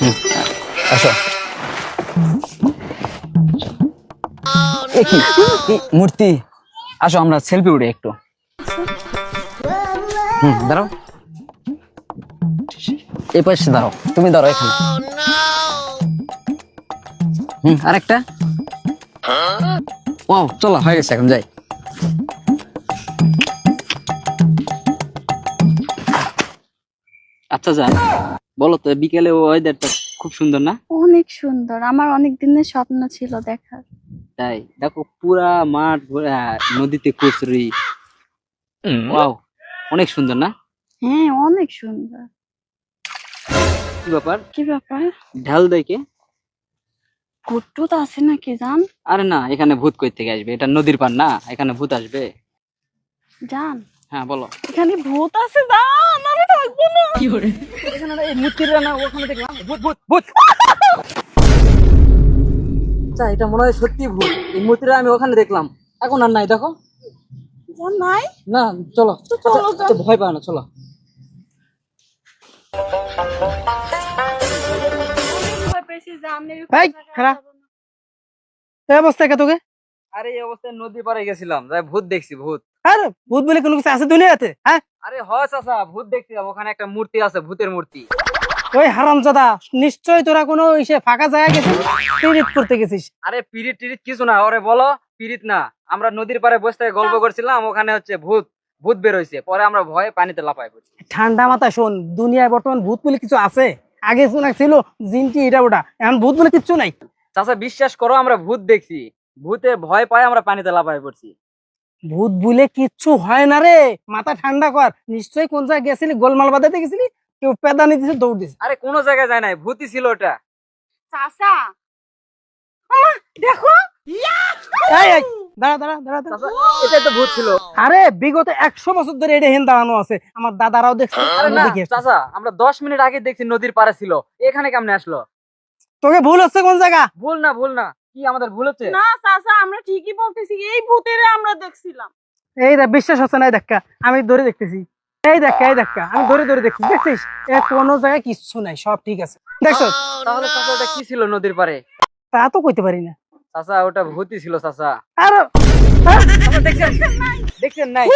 হুম, আসো। এ কি মূর্তি? আসো আমরা সেলফি উঠে একটু। দাঁড়াও, এই পাশে দাঁড়াও, তুমি দাঁড়াও এখানে। আরেকটা। ও চলো, হয়ে গেছে, এখন যাই। আচ্ছা যা, বলো তো, বিকেলে ওয়েদারটা খুব সুন্দর না? অনেক সুন্দর, আমার অনেক দিনের স্বপ্ন ছিল দেখার। তাই দেখো, পুরা মাঠ ভরা নদীতে কচুরি। ওয়াও, অনেক সুন্দর না? হ্যাঁ, অনেক সুন্দর। কি ব্যাপার? কি ব্যাপার? ঢাল দেখে? ভূত টুত আছে নাকি জান? আরে না, এখানে ভূত কই থেকে আসবে? এটা নদীর পার না, এখানে ভূত আসবে? জান, হ্যাঁ বলো। এখানে ভূত আছে জান, আমি থাকবো না। এখানে এই মূর্তিটা না, ওখানে দেখলাম ভূত ভূত ভূত। আচ্ছা, এটা মনে হয় সত্যি ভূত। এই মূর্তিটা আমি ওখানে দেখলাম, এখন আর নাই, দেখো। জান নাই? না, চলো। চলো, আচ্ছা, ভয় পাও না, চলো। ভয় পেয়েছি জান, এরকম এই, জায়গায় খারাপ। যাবো না। এই অবস্থা কে তোকে? আরে এই অবস্থায় নদী পাড়ে গেছিলাম, যাই ভূত দেখছি, ভূত। আরে ভূত বলে কোনো কিছু আছে দুনিয়াতে? হ্যাঁ, আরে হয় চাচা, ভূত দেখছিলাম, ওখানে একটা মূর্তি আছে, ভূতের মূর্তি। ওই হারামজাদা, নিশ্চয় তোরা কোনো ইসে ফাঁকা জায়গায় গেছিস, পিরিত করতে গেছিস। আরে পিরিত টিরিত কিছু না, ওরে বলো পিরিত না। আমরা নদীর পাড়ে বসে থেকে গল্প করছিলাম, ওখানে হচ্ছে ভূত ভূত বের হয়েছে, পরে আমরা ভয়ে পানিতে লাফাই পড়ছি। ঠান্ডা মাথা শোন, দুনিয়ায় বর্তমান ভূত বলে কিছু আছে? আগে শোনা ছিল জিনটি এটা ওটা, এখন ভূত বলে কিচ্ছু নাই। চাচা বিশ্বাস করো, আমরা ভূত দেখছি, ভূতে ভয় পায় আমরা পানিতে লাফাই পড়ছি। ভূত বলে কিচ্ছু হয় না রে, মাথা ঠান্ডা কর। নিশ্চয়ই কোন জায়গায় গেছিলি, গোলমাল বাঁধাতে গেছিলি, কেউ পেদানি দিছে, দৌড় দিছে। আরে কোনো জায়গায় যায় নাই, ভূতই ছিল ওটা। চাচা, আমা দেখো। এই এই, দাঁড়া দাঁড়া দাঁড়া দাঁড়া। চাচা, এটাই তো ভূত ছিল। আরে বিগত 100 বছর ধরে এটা হেন দাঁড়ানো আছে, আমার দাদারাও দেখছে। আরে আমি না দেখি আসছি। চাচা, আমরা 10 মিনিট আগে দেখছি নদীর পাড়ে ছিল, এখানে কেমনে আসলো? তোকে ভুল হচ্ছে কোন জায়গা? ভুল না, ভুল না, কি আমাদের ভুল হচ্ছে? না চাচা, আমরা ঠিকই বলতেছি, এই ভূতেরে আমরা দেখছিলাম। এই দেখ, বিশ্বাস হচ্ছে না, এই দেখা আমি ধরে দেখতেছি। এই দেখা, এই দেখা আমি ধরে ধরে দেখছি, দেখছিস? এ কোনো জায়গায় কিচ্ছু নাই, সব ঠিক আছে, দেখছো? তাহলে চাচা ওটা কি ছিল নদীর পাড়ে? তা তো কইতে পারি না। চাচা ওটা ভূতই ছিল চাচা। আর চাচা দেখছেন? দেখছেন নাই?